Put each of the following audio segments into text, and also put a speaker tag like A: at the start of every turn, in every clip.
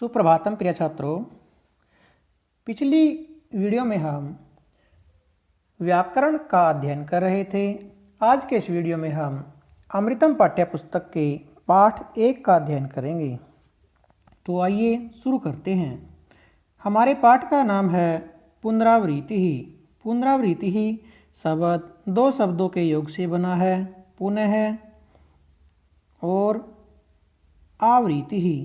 A: सुप्रभातम प्रिय छात्रों। पिछली वीडियो में हम व्याकरण का अध्ययन कर रहे थे। आज के इस वीडियो में हम अमृतम पाठ्य पुस्तक के पाठ 1 का अध्ययन करेंगे। तो आइए शुरू करते हैं। हमारे पाठ का नाम है पुनरावृत्ति ही। पुनरावृत्ति ही शब्द 2 शब्दों के योग से बना है, पुनः और आवृत्ति ही।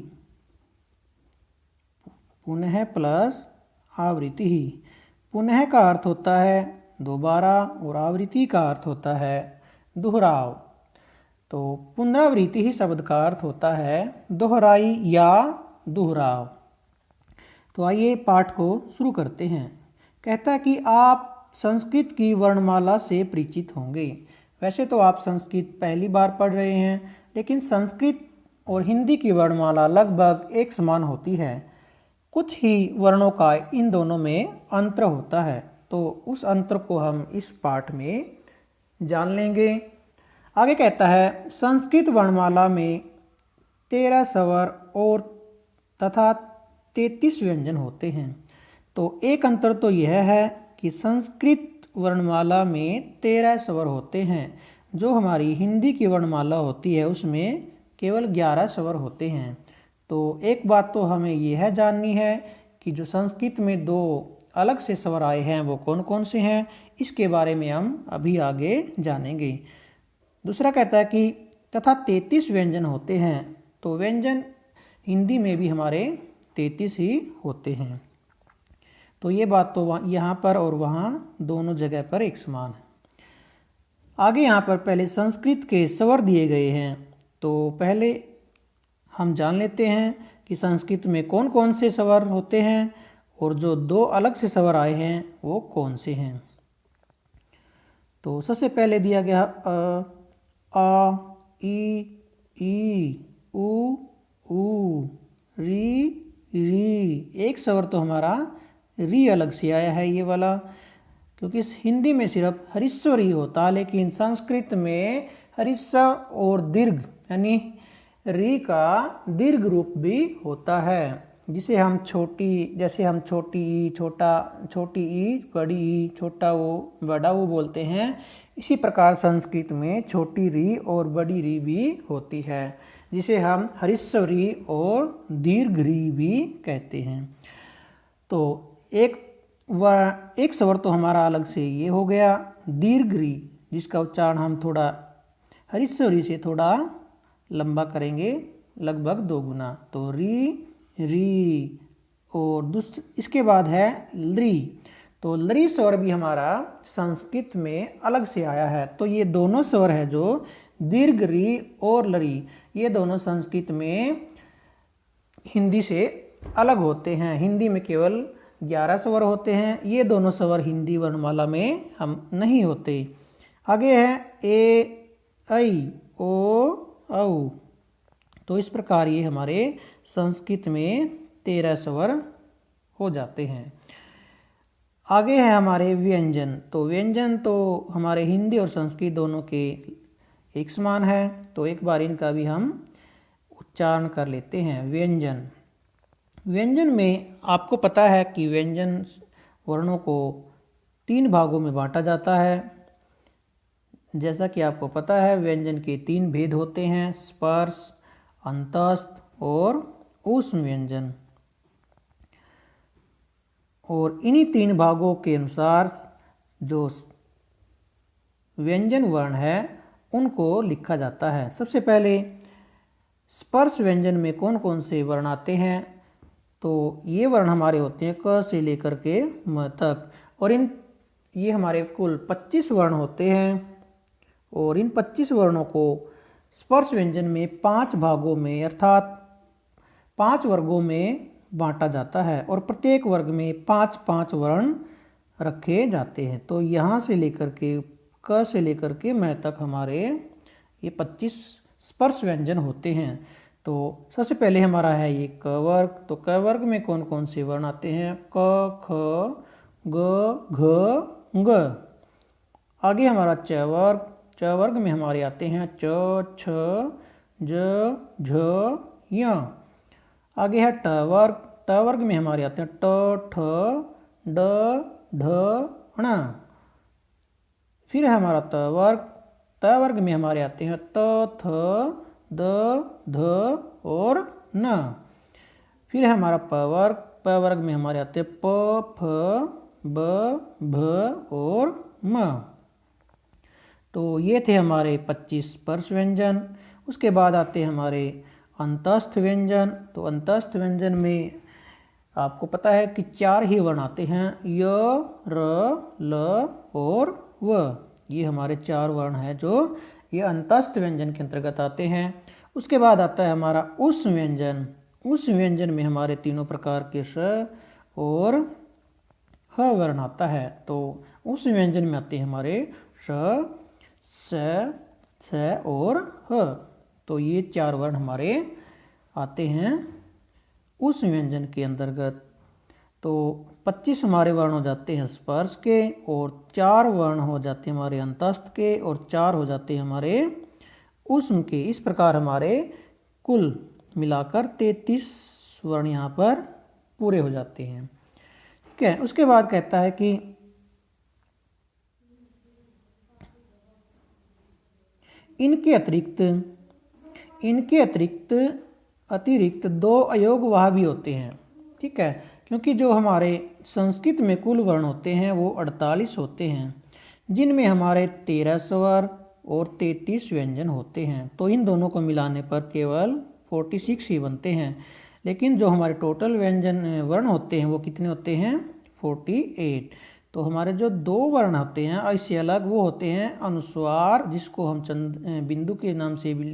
A: पुनः प्लस आवृत्ति ही। पुनः का अर्थ होता है दोबारा और आवृत्ति का अर्थ होता है दोहराव। तो पुनरावृत्ति ही शब्द का अर्थ होता है दोहराई या दोहराव। तो आइए पाठ को शुरू करते हैं। कहता है कि आप संस्कृत की वर्णमाला से परिचित होंगे। वैसे तो आप संस्कृत पहली बार पढ़ रहे हैं, लेकिन संस्कृत और हिंदी की वर्णमाला लगभग एक समान होती है। कुछ ही वर्णों का इन दोनों में अंतर होता है, तो उस अंतर को हम इस पाठ में जान लेंगे। आगे कहता है संस्कृत वर्णमाला में 13 स्वर और तथा 33 व्यंजन होते हैं। तो एक अंतर तो यह है कि संस्कृत वर्णमाला में 13 स्वर होते हैं, जो हमारी हिंदी की वर्णमाला होती है उसमें केवल 11 स्वर होते हैं। तो एक बात तो हमें यह जाननी है कि जो संस्कृत में 2 अलग से स्वर आए हैं वो कौन कौन से हैं, इसके बारे में हम अभी आगे जानेंगे। दूसरा कहता है कि तथा 33 व्यंजन होते हैं। तो व्यंजन हिंदी में भी हमारे 33 ही होते हैं। तो ये बात तो यहाँ पर और वहाँ दोनों जगह पर एक समान है। आगे यहाँ पर पहले संस्कृत के स्वर दिए गए हैं। तो पहले हम जान लेते हैं कि संस्कृत में कौन कौन से स्वर होते हैं और जो 2 अलग से स्वर आए हैं वो कौन से हैं। तो सबसे पहले दिया गया आ, ई, उ, री, एक स्वर तो हमारा री अलग से आया है ये वाला, क्योंकि हिंदी में सिर्फ हरिस्वर ही होता, लेकिन संस्कृत में हरिस्व और दीर्घ यानी री का दीर्घ रूप भी होता है, जिसे हम जैसे हम छोटी ई, छोटी ई, बड़ी ई, छोटा ओ, बड़ा ओ बोलते हैं। इसी प्रकार संस्कृत में छोटी री और बड़ी री भी होती है, जिसे हम हरिस्व री और दीर्घ री भी कहते हैं। तो एक स्वर तो हमारा अलग से ये हो गया दीर्घ री, जिसका उच्चारण हम थोड़ा हरिस्व री से थोड़ा लंबा करेंगे, लगभग 2 गुना। तो री और इसके बाद है लरी। तो लरी स्वर भी हमारा संस्कृत में अलग से आया है। तो ये दोनों स्वर है जो दीर्घ री और लरी, ये दोनों संस्कृत में हिंदी से अलग होते हैं। हिंदी में केवल 11 स्वर होते हैं। ये दोनों स्वर हिंदी वर्णमाला में हम नहीं होते। आगे है ए, ऐ, ओ, औ। तो इस प्रकार ये हमारे संस्कृत में 13 स्वर हो जाते हैं। आगे है हमारे व्यंजन। तो व्यंजन तो हमारे हिंदी और संस्कृत दोनों के एक समान है। तो एक बार इनका भी हम उच्चारण कर लेते हैं। व्यंजन। व्यंजन में आपको पता है कि व्यंजन वर्णों को 3 भागों में बांटा जाता है। जैसा कि आपको पता है व्यंजन के 3 भेद होते हैं, स्पर्श, अंतस्थ और ऊष्म व्यंजन। और इन्हीं 3 भागों के अनुसार जो व्यंजन वर्ण है उनको लिखा जाता है। सबसे पहले स्पर्श व्यंजन में कौन कौन से वर्ण आते हैं। तो ये वर्ण हमारे होते हैं क से लेकर के म तक, और ये हमारे कुल 25 वर्ण होते हैं। और इन 25 वर्णों को स्पर्श व्यंजन में 5 भागों में अर्थात 5 वर्गों में बांटा जाता है, और प्रत्येक वर्ग में 5-5 वर्ण रखे जाते हैं। तो यहाँ से लेकर के क से लेकर के म तक हमारे ये 25 स्पर्श व्यंजन होते हैं। तो सबसे पहले हमारा है ये क वर्ग। तो क वर्ग में कौन कौन से वर्ण आते हैं, क, ख, ग, घ, ङ। आगे हमारा च वर्ग। च वर्ग में हमारे आते हैं च, छ, ज, झ, य। आगे है ट वर्ग। ट वर्ग में हमारे आते हैं ट, ठ, ड, ढ, ण। फिर है हमारा त वर्ग। त वर्ग में हमारे आते हैं त, थ, द, ध और न। फिर है हमारा प वर्ग। प वर्ग में हमारे आते हैं प, फ, ब, भ और म। तो ये थे हमारे 25 स्पर्श व्यंजन। उसके बाद आते हैं हमारे अंतस्थ व्यंजन। तो अंतस्थ व्यंजन में आपको पता है कि 4 ही वर्ण आते हैं, य, र, ल और व। ये हमारे 4 वर्ण हैं जो ये अंतस्थ व्यंजन के अंतर्गत आते हैं। उसके बाद आता है हमारा उस व्यंजन। उस व्यंजन में हमारे तीनों प्रकार के स और ह वर्ण आता है। तो उस व्यंजन में आते हैं हमारे स, स और ह। तो ये 4 वर्ण हमारे आते हैं उस व्यंजन के अंतर्गत। तो 25 हमारे वर्ण हो जाते हैं स्पर्श के, और 4 वर्ण हो जाते हैं हमारे अंतस्थ के, और 4 हो जाते हैं हमारे उष्म के। इस प्रकार हमारे कुल मिलाकर 33 वर्ण यहाँ पर पूरे हो जाते हैं। ठीक है। उसके बाद कहता है कि इनके अतिरिक्त 2 अयोगवाह भी होते हैं। ठीक है। क्योंकि जो हमारे संस्कृत में कुल वर्ण होते हैं वो 48 होते हैं, जिनमें हमारे 13 स्वर और 33 व्यंजन होते हैं। तो इन दोनों को मिलाने पर केवल 46 ही बनते हैं। लेकिन जो हमारे टोटल व्यंजन वर्ण होते हैं वो कितने होते हैं? 48। तो हमारे जो 2 वर्ण होते हैं इससे अलग वो होते हैं अनुस्वार, जिसको हम चंद बिंदु के नाम से भी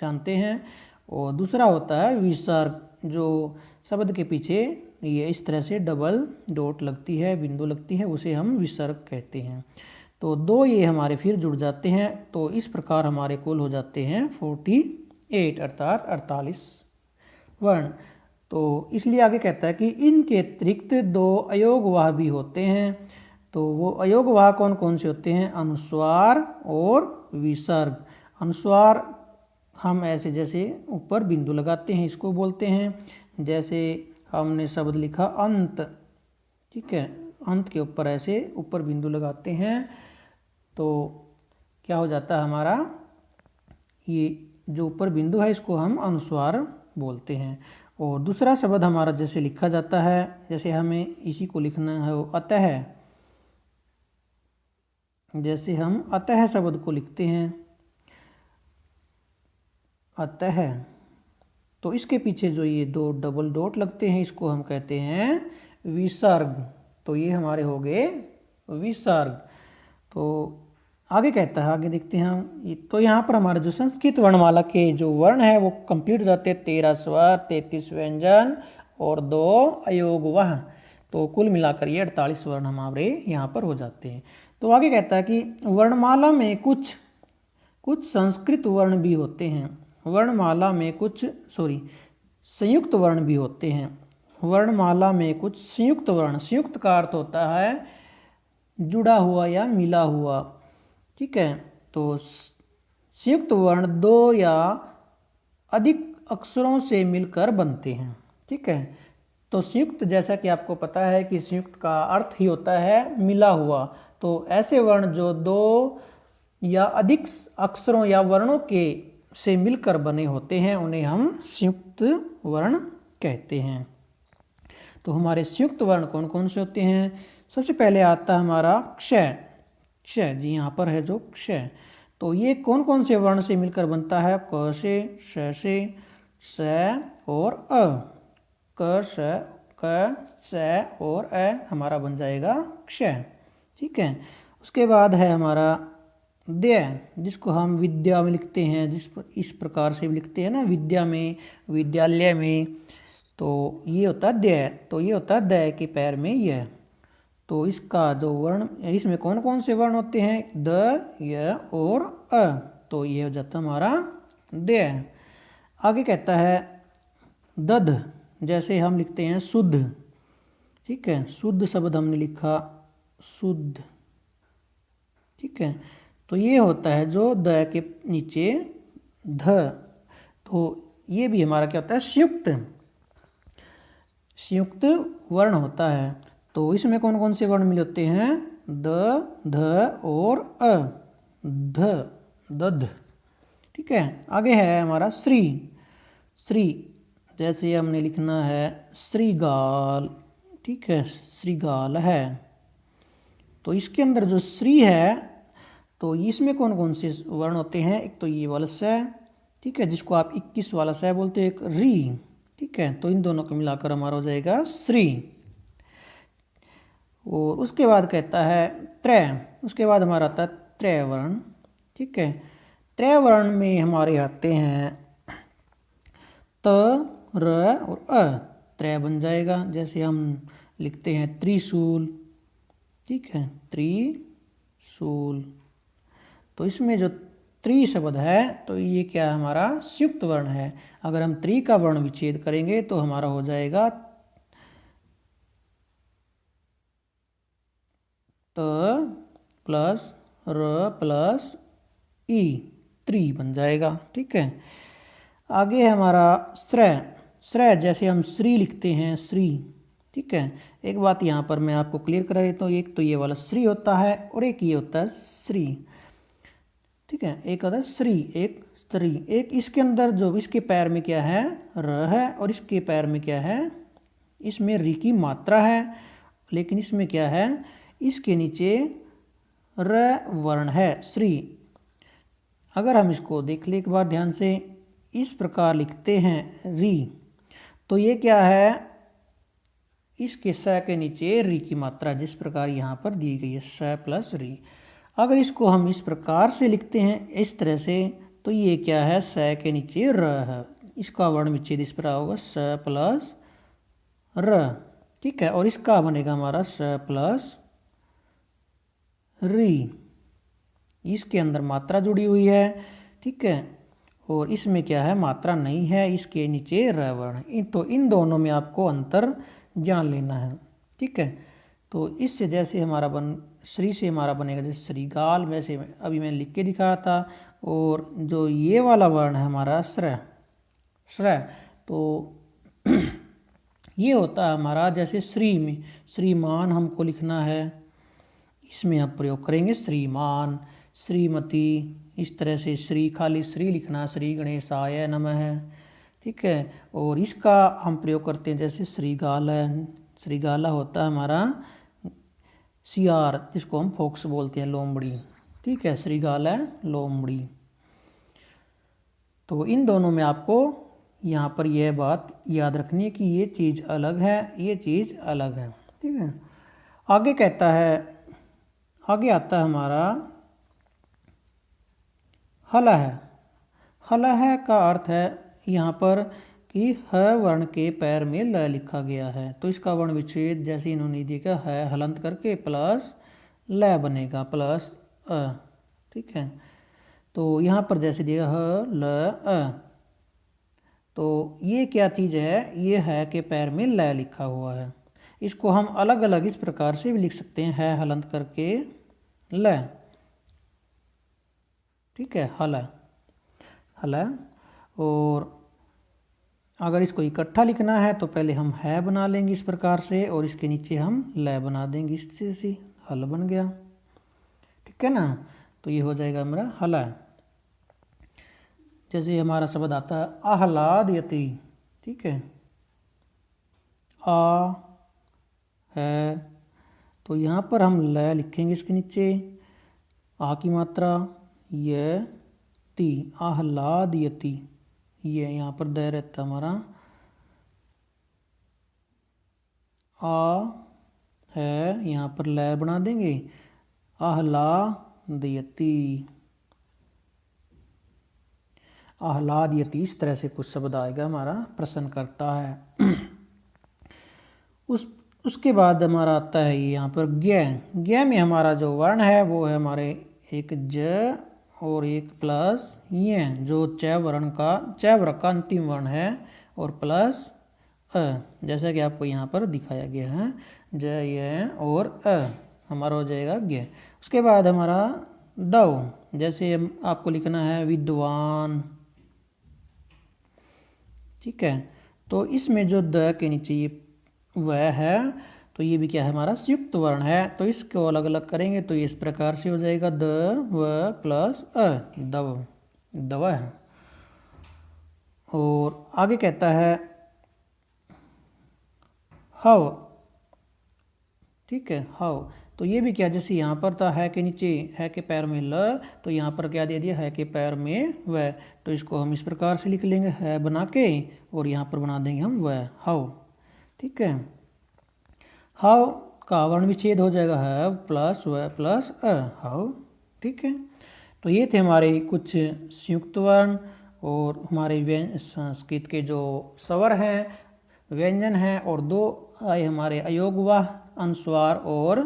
A: जानते हैं, और दूसरा होता है विसर्ग, जो शब्द के पीछे ये इस तरह से डबल डॉट लगती है, बिंदु लगती है, उसे हम विसर्ग कहते हैं। तो 2 ये हमारे फिर जुड़ जाते हैं। तो इस प्रकार हमारे कुल हो जाते हैं 48 अर्थात 48 वर्ण। तो इसलिए आगे कहता है कि इनके अतिरिक्त 2 अयोगवाह भी होते हैं। तो वो अयोगवाह कौन कौन से होते हैं? अनुस्वार और विसर्ग। अनुस्वार हम ऐसे जैसे ऊपर बिंदु लगाते हैं इसको बोलते हैं। जैसे हमने शब्द लिखा अंत, ठीक है, अंत के ऊपर ऐसे ऊपर बिंदु लगाते हैं तो क्या हो जाता है हमारा, ये जो ऊपर बिंदु है इसको हम अनुस्वार बोलते हैं। और दूसरा शब्द हमारा जैसे लिखा जाता है, जैसे हमें इसी को लिखना है वो अतः, जैसे हम अतः शब्द को लिखते हैं अतः, तो इसके पीछे जो ये 2 डबल डॉट लगते हैं इसको हम कहते हैं विसर्ग। तो ये हमारे हो गए विसर्ग। तो आगे कहता है, आगे देखते हैं हम। तो यहाँ पर हमारे जो संस्कृत वर्णमाला के जो वर्ण है वो कंप्लीट हो जाते हैं, 13 स्वर, 33 व्यंजन और 2 अयोगवाह। तो कुल मिलाकर ये 48 वर्ण हमारे यहाँ पर हो जाते हैं। तो आगे कहता है कि वर्णमाला में कुछ संस्कृत वर्ण भी होते हैं। वर्णमाला में कुछ संयुक्त वर्ण भी होते हैं। वर्णमाला में कुछ संयुक्त वर्ण, संयुक्त का अर्थ होता है जुड़ा हुआ या मिला हुआ। ठीक है। तो संयुक्त वर्ण 2 या अधिक अक्षरों से मिलकर बनते हैं। ठीक है। तो संयुक्त, जैसा कि आपको पता है कि संयुक्त का अर्थ ही होता है मिला हुआ। तो ऐसे वर्ण जो 2 या अधिक अक्षरों या वर्णों के से मिलकर बने होते हैं उन्हें हम संयुक्त वर्ण कहते हैं। तो हमारे संयुक्त वर्ण कौन कौन से होते हैं? सबसे पहले आता है हमारा क्षय। क्षय जी यहाँ पर है जो क्षय। तो ये कौन कौन से वर्ण से मिलकर बनता है? क से, श से, स और अ। क, स और अ हमारा बन जाएगा क्षय। ठीक है। उसके बाद है हमारा द्य, जिसको हम विद्या में लिखते हैं, इस प्रकार से लिखते हैं ना, विद्या में, विद्यालय में। तो ये होता है द्य। तो ये होता है द के पैर में यह। तो इसका जो वर्ण, इसमें कौन कौन से वर्ण होते हैं? द, य और अ। तो ये हो जाता है हमारा द्य। आगे कहता है दध, जैसे हम लिखते हैं शुद्ध। ठीक है। शुद्ध शब्द हमने लिखा शुद्ध। ठीक है। तो ये होता है जो द के नीचे ध। तो ये भी हमारा क्या होता है? संयुक्त। संयुक्त वर्ण होता है। तो इसमें कौन कौन से वर्ण मिले होते हैं? द, ध और अ। ध, दध। ठीक है। आगे है हमारा श्री। श्री जैसे हमने लिखना है श्रीगाल। ठीक है, श्रीगाल है। तो इसके अंदर जो श्री है, तो इसमें कौन कौन से वर्ण होते हैं? एक तो ये वाला स, ठीक है, जिसको आप 21 वाला स बोलते हैं, एक री। ठीक है, तो इन दोनों को मिलाकर हमारा हो जाएगा श्री। और उसके बाद कहता है त्रय। उसके बाद हमारा आता है त्रय वर्ण। ठीक है, त्रय वर्ण में हमारे आते हैं त, र और अ। त्रय बन जाएगा। जैसे हम लिखते हैं त्रिशूल। ठीक है, त्रिशूल। तो इसमें जो त्रि शब्द है, तो ये क्या है? हमारा संयुक्त वर्ण है। अगर हम त्रि का वर्ण विच्छेद करेंगे तो हमारा हो जाएगा त प्लस र प्लस ई, त्रि बन जाएगा। ठीक है। आगे है हमारा श्रय। श्रय जैसे हम श्री लिखते हैं, श्री। ठीक है, एक बात यहाँ पर मैं आपको क्लियर करा देता हूँ। एक तो ये वाला श्री होता है और एक ये होता है श्री। ठीक है, एक होता है श्री, एक स्त्री। एक इसके अंदर जो इसके पैर में क्या है? र है, और इसके पैर में क्या है? इसमें री की मात्रा है। लेकिन इसमें क्या है? इसके नीचे र वर्ण है, श्री। अगर हम इसको देख ले एक बार ध्यान से, इस प्रकार लिखते हैं री, तो ये क्या है? इसके स के नीचे री की मात्रा जिस प्रकार यहाँ पर दी गई है, स प्लस री। अगर इसको हम इस प्रकार से लिखते हैं, इस तरह से, तो ये क्या है? स के नीचे र है। इसका वर्ण विच्छेद इस प्रकार होगा, स प्लस र। ठीक है, और इसका बनेगा हमारा स प्लस री। इसके अंदर मात्रा जुड़ी हुई है। ठीक है, और इसमें क्या है? मात्रा नहीं है, इसके नीचे र वर्ण। तो इन दोनों में आपको अंतर जान लेना है। ठीक है, तो इससे जैसे हमारा श्री से हमारा बनेगा जैसे श्रीगाल, वैसे अभी मैंने लिख के दिखाया था। और जो ये वाला वर्ण है हमारा श्रय, श्रय, तो ये होता है हमारा जैसे श्री में श्रीमान हमको लिखना है, इसमें आप प्रयोग करेंगे श्रीमान, श्रीमती। इस तरह से श्री, खाली श्री लिखना, श्री गणेशाय नमः। ठीक है, और इसका हम प्रयोग करते हैं जैसे श्रीगाल है। श्रीगाला होता है हमारा सियार, जिसको हम फोक्स बोलते हैं, लोमड़ी। ठीक है, श्रीगाल है लोमड़ी। तो इन दोनों में आपको यहाँ पर यह बात याद रखनी है कि ये चीज़ अलग है, ये चीज़ अलग है। ठीक है, आगे कहता है, आगे आता है हमारा हल है। हल है का अर्थ है यहाँ पर कि ह वर्ण के पैर में ल लिखा गया है। तो इसका वर्ण विच्छेद जैसे इन्होंने देखा है, हलंत करके प्लस ल बनेगा, प्लस अ। ठीक है, तो यहाँ पर जैसे दिया ह ल अ, तो ये क्या चीज़ है? ये है के पैर में ल लिखा हुआ है। इसको हम अलग अलग इस प्रकार से भी लिख सकते हैं, है हलंत करके ल। ठीक है, हल, हल। और अगर इसको इकट्ठा लिखना है तो पहले हम है बना लेंगे इस प्रकार से, और इसके नीचे हम ल बना देंगे, इससे से हल बन गया। ठीक है ना, तो ये हो जाएगा हमारा हल। जैसे हमारा शब्द आता है आह्लादयति। ठीक है, आ है, तो यहाँ पर हम ल लिखेंगे इसके नीचे, आ की मात्रा, य ती, आह्लादयति। ये यहाँ पर द रहता हमारा, आ है, यहाँ पर ल बना देंगे, आह्लादयति, आह्लादयति। इस तरह से कुछ शब्द आएगा हमारा, प्रश्न करता है। उसके बाद हमारा आता है यहाँ पर ज्ञ। ज्ञ में हमारा जो वर्ण है वो है हमारे एक ज और एक प्लस य, जो च वर्ण का अंतिम वर्ण है, और प्लस अ, जैसा कि आपको यहाँ पर दिखाया गया है, ज य और अ हमारा हो जाएगा ज्ञ। उसके बाद हमारा दव, जैसे आपको लिखना है विद्वान। ठीक है, तो इसमें जो द के नीचे ये वह है, तो ये भी क्या है हमारा संयुक्त वर्ण है। तो इसको अलग अलग करेंगे तो इस प्रकार से हो जाएगा द व प्लस अ, दव, दवा है। और आगे कहता है हाउ, ठीक है हाउ, तो ये भी क्या, जैसे यहाँ पर था है के नीचे है के पैर में ल, तो यहाँ पर क्या दे दिया है के पैर में वह, तो इसको हम इस प्रकार से लिख लेंगे है बना के, और यहाँ पर बना देंगे हम वह, हाउ, ठीक है। हाउ का वर्ण विच्छेद हो जाएगा है प्लस व प्लस अ, हाउ, ठीक है। तो ये थे हमारे कुछ संयुक्त वर्ण और हमारे संस्कृत के जो स्वर हैं, व्यंजन हैं, और दो आए हमारे अयोगवाह, अनुस्वार और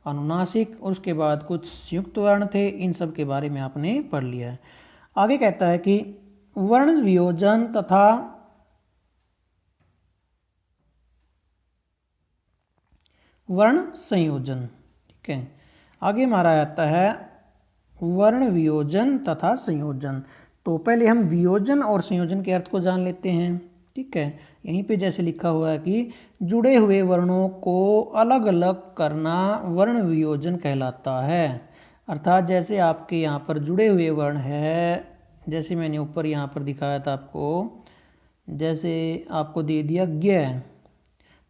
A: अनुनासिक, और उसके बाद कुछ संयुक्त वर्ण थे। इन सब के बारे में आपने पढ़ लिया है। आगे कहता है कि वर्ण वियोजन तथा वर्ण संयोजन, ठीक है। आगे हमारा आता है वर्ण वियोजन तथा संयोजन। तो पहले हम वियोजन और संयोजन के अर्थ को जान लेते हैं, ठीक है। यहीं पे जैसे लिखा हुआ है कि जुड़े हुए वर्णों को अलग अलग करना वर्ण वियोजन कहलाता है। अर्थात जैसे आपके यहाँ पर जुड़े हुए वर्ण है, जैसे मैंने ऊपर यहाँ पर दिखाया था आपको, जैसे आपको दे दिया ज्ञ,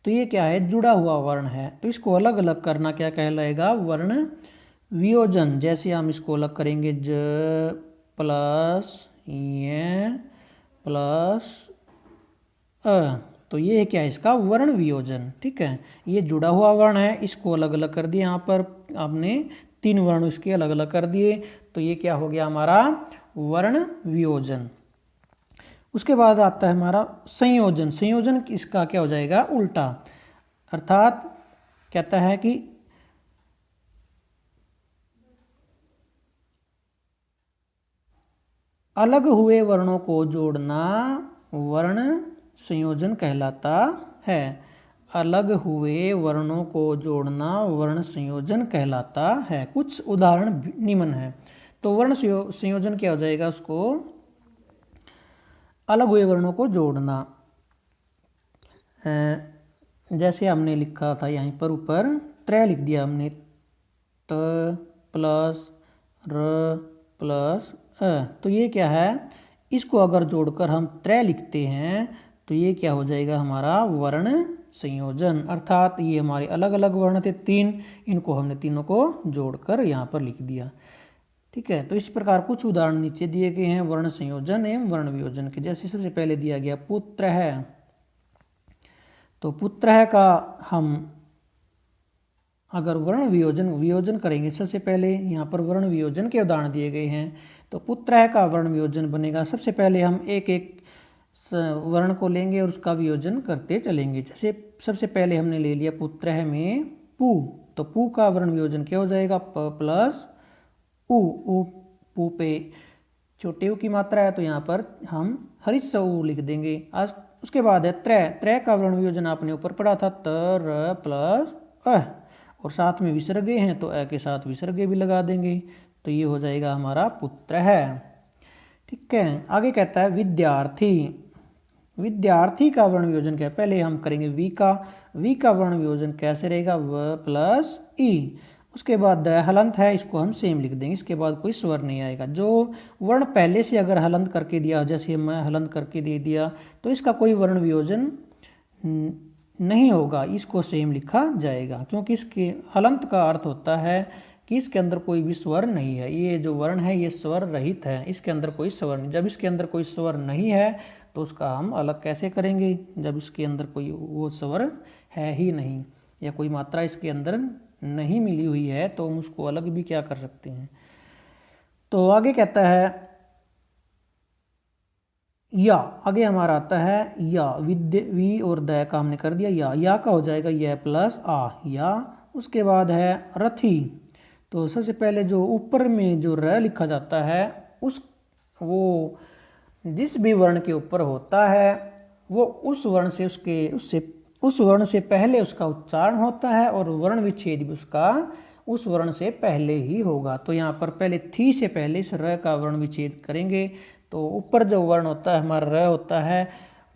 A: तो ये क्या है, जुड़ा हुआ वर्ण है, तो इसको अलग अलग करना क्या कहलाएगा, वर्ण वियोजन। जैसे हम इसको अलग करेंगे ज प्लस य प्लस अ, तो ये क्या है इसका वर्ण वियोजन, ठीक है। ये जुड़ा हुआ वर्ण है, इसको अलग अलग कर दिया, यहाँ पर आपने 3 वर्ण इसके अलग अलग कर दिए, तो ये क्या हो गया हमारा वर्ण वियोजन। उसके बाद आता है हमारा संयोजन। संयोजन इसका क्या हो जाएगा उल्टा, अर्थात कहता है कि अलग हुए वर्णों को जोड़ना वर्ण संयोजन कहलाता है। अलग हुए वर्णों को जोड़ना वर्ण संयोजन कहलाता है। कुछ उदाहरण निम्न है। तो वर्ण संयोजन क्या हो जाएगा, उसको अलग हुए वर्णों को जोड़ना, जैसे हमने लिखा था यहीं पर ऊपर त्रय लिख दिया हमने, त प्लस र प्लस अ, तो ये क्या है, इसको अगर जोड़कर हम त्रय लिखते हैं तो ये क्या हो जाएगा हमारा वर्ण संयोजन। अर्थात ये हमारे अलग अलग वर्ण थे 3, इनको हमने तीनों को जोड़कर यहाँ पर लिख दिया, ठीक है। तो इस प्रकार कुछ उदाहरण नीचे दिए गए हैं वर्ण संयोजन एवं वर्ण वियोजन के। जैसे सबसे पहले दिया गया पुत्र है, तो पुत्र है का हम अगर वर्ण वियोजन करेंगे, सबसे पहले यहाँ पर वर्ण वियोजन के उदाहरण दिए गए हैं। तो पुत्र है का वर्ण वियोजन बनेगा, सबसे पहले हम एक एक वर्ण को लेंगे और उसका वियोजन करते चलेंगे। जैसे सबसे पहले हमने ले लिया पुत्र है में पू, तो पू का वर्ण वियोजन क्या हो जाएगा, प प्लस उ पू पे छोटे उ की मात्रा है, तो यहाँ पर हम हरित स उ लिख देंगे। आज उसके बाद है त्रय, त्रय का वर्ण वियोजन आपने ऊपर पढ़ा था, त र प्लस अ, और साथ में विसर्गे हैं तो अ के साथ विसर्गे भी लगा देंगे, तो ये हो जाएगा हमारा पुत्र है, ठीक है। आगे कहता है विद्यार्थी। विद्यार्थी का वर्ण वियोजन क्या है, पहले हम करेंगे वी का वर्ण वियोजन कैसे रहेगा, व प्लस ई। उसके बाद हलंत है, इसको हम सेम लिख देंगे, इसके बाद कोई स्वर नहीं आएगा। जो वर्ण पहले से अगर हलंत करके दिया, जैसे मैं हलंत करके दे दिया, तो इसका कोई वर्ण वियोजन नहीं होगा, इसको सेम लिखा जाएगा, क्योंकि इसके हलंत का अर्थ होता है कि इसके अंदर कोई भी स्वर नहीं है। ये जो वर्ण है ये स्वर रहित है, इसके अंदर कोई स्वर नहीं। जब इसके अंदर कोई स्वर नहीं है तो उसका हम अलग कैसे करेंगे, जब इसके अंदर कोई वो स्वर है ही नहीं या कोई मात्रा इसके अंदर नहीं मिली हुई है, तो हम उसको अलग भी क्या कर सकते हैं। तो आगे कहता है या, आगे हमारा आता है या, विद्य वी और द का हमने कर दिया या का हो जाएगा यह प्लस आ या। उसके बाद है रथी, तो सबसे पहले जो ऊपर में जो र लिखा जाता है वो जिस भी वर्ण के ऊपर होता है वो उस वर्ण से उस वर्ण से पहले उसका उच्चारण होता है और वर्ण विच्छेद भी उसका उस वर्ण से पहले ही होगा। तो यहाँ पर पहले थी से पहले इस र का वर्ण विच्छेद करेंगे, तो ऊपर जो वर्ण होता है हमारा र होता है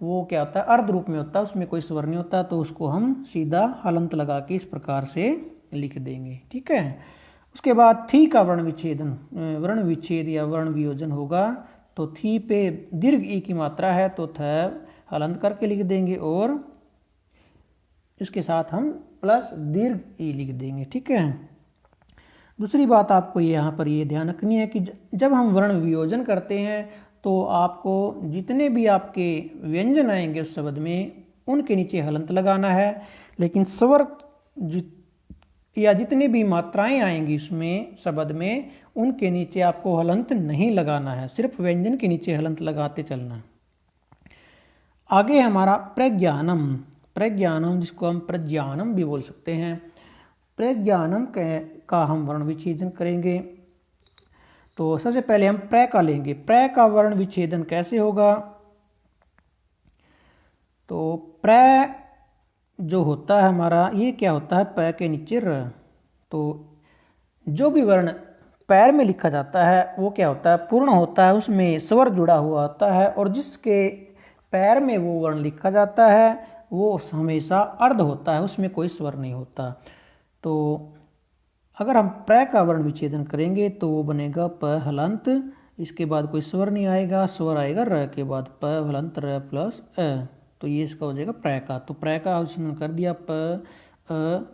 A: वो क्या होता है, अर्ध रूप में होता है, उसमें कोई स्वर नहीं होता, तो उसको हम सीधा हलंत लगा के इस प्रकार से लिख देंगे। ठीक है। उसके बाद थी का वर्ण विच्छेदन, वर्ण विच्छेद या वर्ण वियोजन होगा। तो थी पे दीर्घ ई की मात्रा है तो थ हलंत करके लिख देंगे और इसके साथ हम प्लस दीर्घ ई लिख देंगे। ठीक है। दूसरी बात आपको यहाँ पर ये ध्यान रखनी है कि जब हम वर्ण वियोजन करते हैं तो आपको जितने भी आपके व्यंजन आएंगे उस शब्द में उनके नीचे हलंत लगाना है, लेकिन स्वर या जितनी भी मात्राएं आएंगी उसमें शब्द में उनके नीचे आपको हलंत नहीं लगाना है, सिर्फ व्यंजन के नीचे हलंत लगाते चलना। आगे हमारा प्रज्ञानम, प्रज्ञानम जिसको हम प्रज्ञानम भी बोल सकते हैं, प्रज्ञानम का हम वर्ण विच्छेदन करेंगे। तो सबसे पहले हम प्र का लेंगे। प्र का वर्ण विच्छेदन कैसे होगा? तो प्र जो होता है हमारा, ये क्या होता है, प के नीचे र। तो जो भी वर्ण पैर में लिखा जाता है वो क्या होता है, पूर्ण होता है, उसमें स्वर जुड़ा हुआ होता है, और जिसके पैर में वो वर्ण लिखा जाता है वो हमेशा अर्ध होता है, उसमें कोई स्वर नहीं होता। तो अगर हम प्र का वर्ण विच्छेदन करेंगे तो वो बनेगा प हलंत, इसके बाद कोई स्वर नहीं आएगा, स्वर आएगा र के बाद, प हलंत र प्लस अ, तो ये इसका हो जाएगा प्र का। तो प्र का विच्छेदन कर दिया, प अ,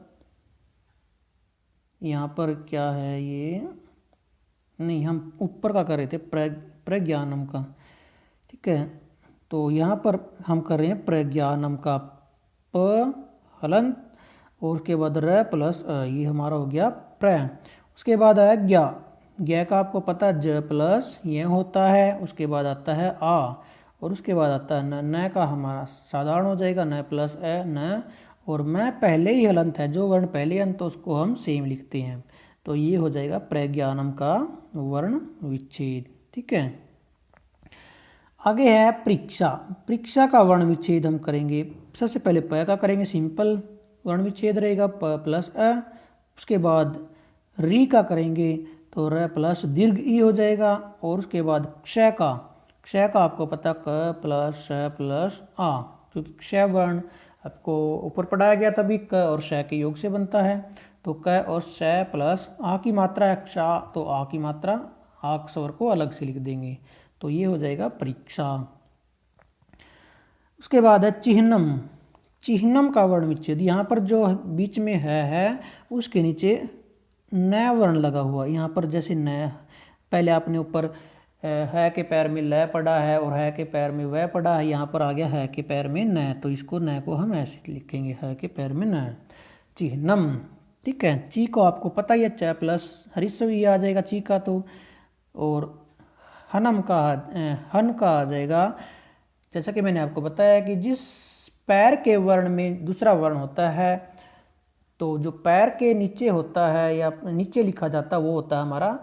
A: यहाँ पर क्या है ये, नहीं हम ऊपर का कर रहे थे प्रज्ञानम का। ठीक है। तो यहाँ पर हम कर रहे हैं प्रज्ञानम का, प हलंत और उसके बाद र प्लस अ, ये हमारा हो गया प्र। उसके बाद आया ज्ञा। ज्ञा का आपको पता ज प्लस ये होता है, उसके बाद आता है आ, और उसके बाद आता है न। न का हमारा साधारण हो जाएगा न प्लस ए न, और मैं पहले ही हलंत है, जो वर्ण पहले अंत तो उसको हम सेम लिखते हैं। तो ये हो जाएगा प्रज्ञानम का वर्ण विच्छेद। ठीक है। आगे है परीक्षा। परीक्षा का वर्ण विच्छेद हम करेंगे। सबसे पहले प का करेंगे, सिंपल वर्ण विच्छेद रहेगा, प प्लस अ। उसके बाद री का करेंगे तो र प्लस दीर्घ ई हो जाएगा, और उसके बाद क्षय का, क्षय का आपको पता क प्लस श प्लस आ, क्योंकि क्षय वर्ण आपको ऊपर पढ़ाया गया तभी क और श के योग से बनता है। तो क और श प्लस आ की मात्रा हैक्षा, तो आ की मात्रा आ स्वर को अलग से लिख देंगे। तो ये हो जाएगा परीक्षा। उसके बाद है चिह्नम। चिह्नम का वर्ण विच्छेद, यहाँ पर जो बीच में है उसके नीचे न वर्ण लगा हुआ। यहाँ पर जैसे न, पहले आपने ऊपर है के पैर में ल पड़ा है और है के पैर में वह पड़ा है, यहाँ पर आ गया है के पैर में न, तो इसको न को हम ऐसे लिखेंगे, है के पैर में न, चिह्नम। ठीक है। ची को आपको पता ही है, च प्लस हरिस्व ही आ जाएगा ची का, तो और हनम का हन का आ जाएगा। जैसा कि मैंने आपको बताया कि जिस पैर के वर्ण में दूसरा वर्ण होता है, तो जो पैर के नीचे होता है या नीचे लिखा जाता है वो होता है हमारा,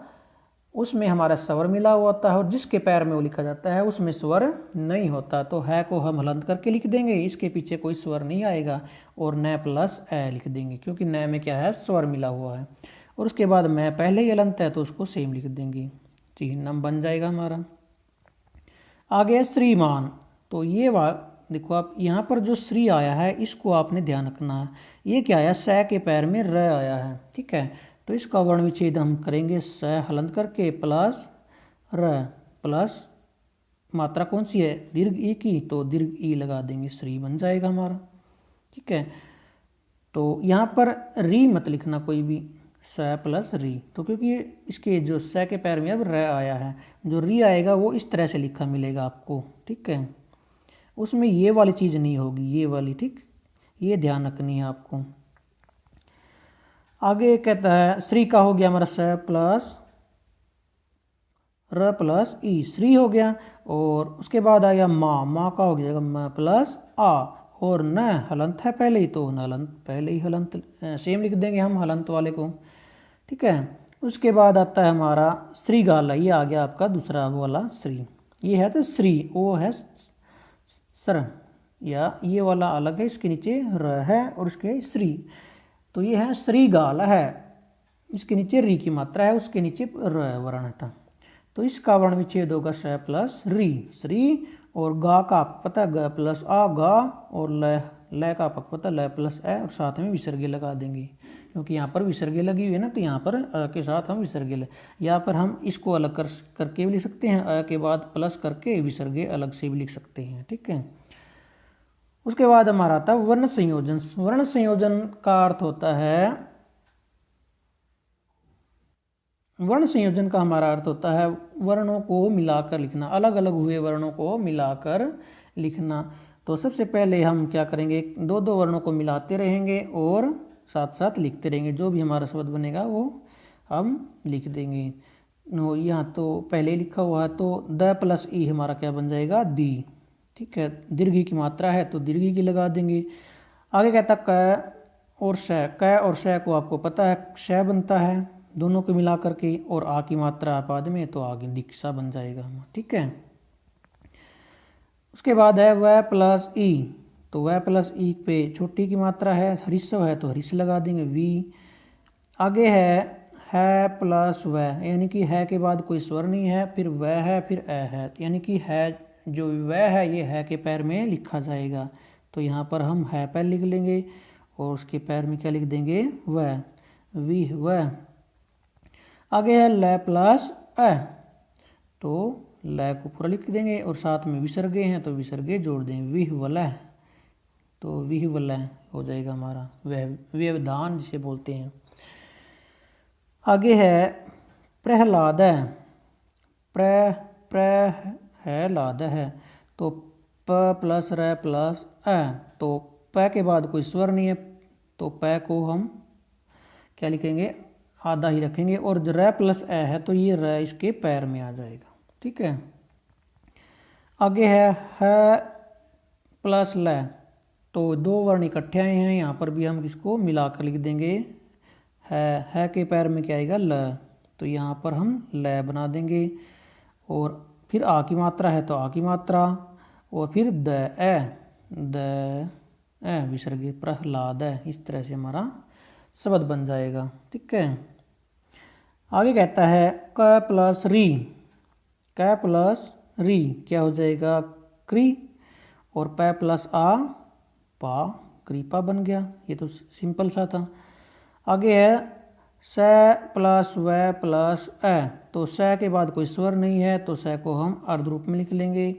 A: उसमें हमारा स्वर मिला हुआ होता है, और जिसके पैर में वो लिखा जाता है उसमें स्वर नहीं होता। तो है को हम हलंत करके लिख देंगे, इसके पीछे कोई स्वर नहीं आएगा, और न प्लस ए लिख देंगे क्योंकि न में क्या है, स्वर मिला हुआ है। और उसके बाद मैं पहले ही हलंत है तो उसको सेम लिख देंगे, चिह्नम बन जाएगा हमारा। आगे है श्रीमान। तो ये देखो आप, यहाँ पर जो श्री आया है इसको आपने ध्यान रखना है, ये क्या आया, स के पैर में र आया है। ठीक है। तो इसका वर्ण विच्छेद हम करेंगे स हलंत करके प्लस र प्लस मात्रा कौन सी है, दीर्घ ई की, तो दीर्घ ई लगा देंगे, श्री बन जाएगा हमारा। ठीक है। तो यहाँ पर री मत लिखना कोई भी, स प्लस री, तो क्योंकि इसके जो स के पैर में अब र आया है, जो री आएगा वो इस तरह से लिखा मिलेगा आपको। ठीक है। उसमें ये वाली चीज़ नहीं होगी, ये वाली, ठीक, ये ध्यान रखनी है आपको। आगे कहता है श्री का हो गया हमारा स प्लस र प्लस ई, श्री हो गया। और उसके बाद आ गया माँ, माँ का हो जाएगा म प्लस आ, और न हलंत है पहले ही, तो न हलंत पहले ही हलंत सेम लिख देंगे हम हलंत वाले को। ठीक है। उसके बाद आता है हमारा श्री गाला, ये आ गया आपका दूसरा वाला श्री, ये है तो श्री, वो है सर, या ये वाला अलग है, इसके नीचे र है और उसके श्री, तो ये है श्री गाल है, इसके नीचे री की मात्रा है, उसके नीचे र वर्ण था। तो इसका वर्ण विच्छेद होगा स प्लस री, श्री, और गा का आपको पता है ग प्लस आ गा, और ल का आपको पता है ल प्लस ए, और साथ में विसर्गे लगा देंगे क्योंकि यहाँ पर विसर्गे लगी हुई है ना, तो यहाँ पर अ के साथ हम विसर्गे यहाँ पर हम इसको अलग करके भी लिख सकते हैं, अ के बाद प्लस करके विसर्गे अलग से भी लिख सकते हैं। ठीक है, उसके बाद हमारा आता है वर्ण संयोजन। वर्ण संयोजन का अर्थ होता है, वर्ण संयोजन का हमारा अर्थ होता है वर्णों को मिलाकर लिखना, अलग अलग हुए वर्णों को मिलाकर लिखना। तो सबसे पहले हम क्या करेंगे, दो दो वर्णों को मिलाते रहेंगे और साथ साथ लिखते रहेंगे, जो भी हमारा शब्द बनेगा वो हम लिख देंगे। यहाँ तो पहले लिखा हुआ है, तो द प्लस ई हमारा क्या बन जाएगा, दी। ठीक है, दीर्घी की मात्रा है तो दीर्घी की लगा देंगे। आगे कहता क और श, क और श को आपको पता है श बनता है दोनों को मिला करके, और आ की मात्रा पद में तो आगे दीक्षा बन जाएगा। ठीक है, उसके बाद है वह प्लस ई, तो वह प्लस ई पे छोटी की मात्रा है, हरिस्व है तो हरिस्व लगा देंगे वी। आगे है प्लस वह, यानी कि है के बाद कोई स्वर नहीं है, फिर वह है फिर ए है, यानी कि है जो वह है ये है के पैर में लिखा जाएगा। तो यहाँ पर हम है पैर लिख लेंगे और उसके पैर में क्या लिख देंगे, वह, वी वह। आगे है ल प्लस अ, तो ल को पूरा लिख देंगे और साथ में विसर्गे हैं तो विसर्गे जोड़ देंगे, विह वलह, तो विह वलह हो जाएगा हमारा व्यवधान जिसे बोलते हैं। आगे है प्रहलाद, प्रहलाद है, तो प प्लस र प्लस अ, तो प के बाद कोई स्वर नहीं है तो प को हम क्या लिखेंगे, आधा ही रखेंगे, और जो र प्लस ए है तो ये र इसके पैर में आ जाएगा। ठीक है, आगे है प्लस ल, तो दो वर्ण इकट्ठे आए हैं, यहाँ पर भी हम किसको मिलाकर लिख देंगे, है के पैर में क्या आएगा, ल, तो यहाँ पर हम ल बना देंगे, और फिर आ की मात्रा है तो आ की मात्रा, और फिर द ए विसर्गे प्रहलाद है, इस तरह से हमारा शब्द बन जाएगा। ठीक है, आगे कहता है क प्लस री, क प्लस री क्या हो जाएगा, क्री, और प प्लस आ पा, कृपा बन गया, ये तो सिंपल सा था। आगे है स प्लस व प्लस अ, तो स के बाद कोई स्वर नहीं है तो स को हम अर्ध रूप में लिख लेंगे,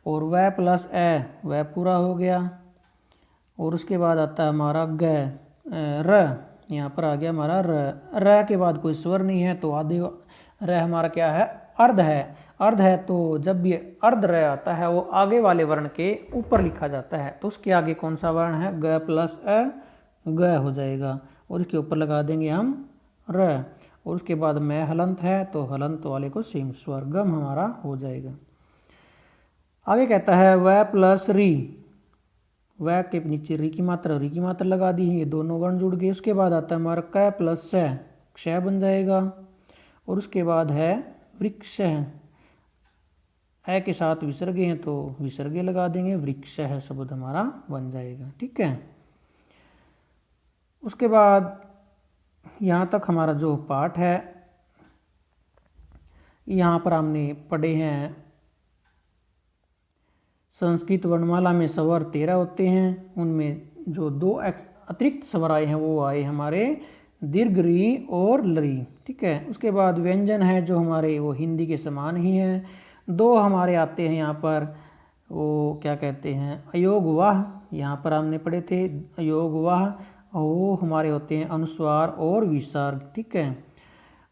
A: और व प्लस अ वह पूरा हो गया, और उसके बाद आता है हमारा ग र, यहाँ पर आ गया हमारा र के बाद कोई स्वर नहीं है तो आधे र हमारा क्या है, अर्ध है। अर्ध है तो जब भी अर्ध र आता है वो आगे वाले वर्ण के ऊपर लिखा जाता है, तो उसके आगे कौन सा वर्ण है, ग प्लस अ, ग हो जाएगा, और इसके ऊपर लगा देंगे हम र, और उसके बाद में हलंत है तो हलंत वाले को सेम स्वर गम हमारा हो जाएगा। आगे कहता है वह प्लस री, वह के नीचे री की मात्रा लगा दी, ये दोनों वर्ण जुड़ गए। उसके बाद आता है हमारा क प्लस श, क्षय बन जाएगा, और उसके बाद है वृक्ष, ए के साथ विसर्गे हैं तो विसर्गे लगा देंगे, वृक्ष है शब्द हमारा बन जाएगा। ठीक है, उसके बाद यहाँ तक हमारा जो पाठ है, यहाँ पर हमने पढ़े हैं संस्कृत वर्णमाला में स्वर 13 होते हैं, उनमें जो दो अतिरिक्त स्वर आए हैं वो आए हमारे दीर्घ री और लरी। ठीक है, उसके बाद व्यंजन है जो हमारे वो हिंदी के समान ही हैं, दो हमारे आते हैं यहाँ पर, वो क्या कहते हैं अयोग वाह, यहाँ पर हमने पढ़े थे अयोग वाह, वो हमारे होते हैं अनुस्वार और विसर्ग। ठीक है,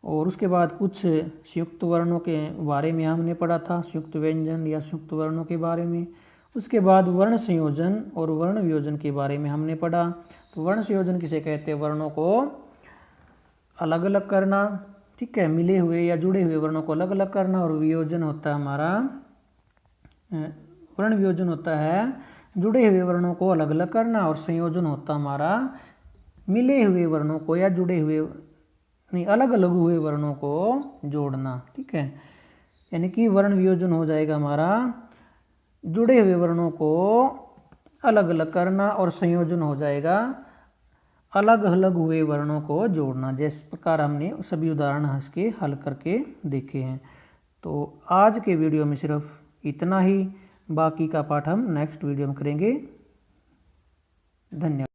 A: और उसके बाद कुछ संयुक्त वर्णों के बारे में हमने पढ़ा था, संयुक्त व्यंजन या संयुक्त वर्णों के बारे में। उसके बाद वर्ण संयोजन और वर्ण वियोजन के बारे में हमने पढ़ा। तो वर्ण संयोजन किसे कहते हैं, वर्णों को अलग अलग करना। ठीक है, मिले हुए या जुड़े हुए वर्णों को अलग अलग करना, और वियोजन होता है हमारा, वर्ण वियोजन होता है जुड़े हुए वर्णों को अलग अलग करना, और संयोजन होता हमारा मिले हुए वर्णों को या जुड़े हुए नहीं अलग अलग हुए वर्णों को जोड़ना। ठीक है, यानी कि वर्ण वियोजन हो जाएगा हमारा जुड़े हुए वर्णों को अलग अलग करना, और संयोजन हो जाएगा अलग अलग हुए वर्णों को जोड़ना। जिस प्रकार हमने सभी उदाहरण इसके हल करके देखे हैं। तो आज के वीडियो में सिर्फ इतना ही। बाकी का पाठ हम नेक्स्ट वीडियो में करेंगे। धन्यवाद।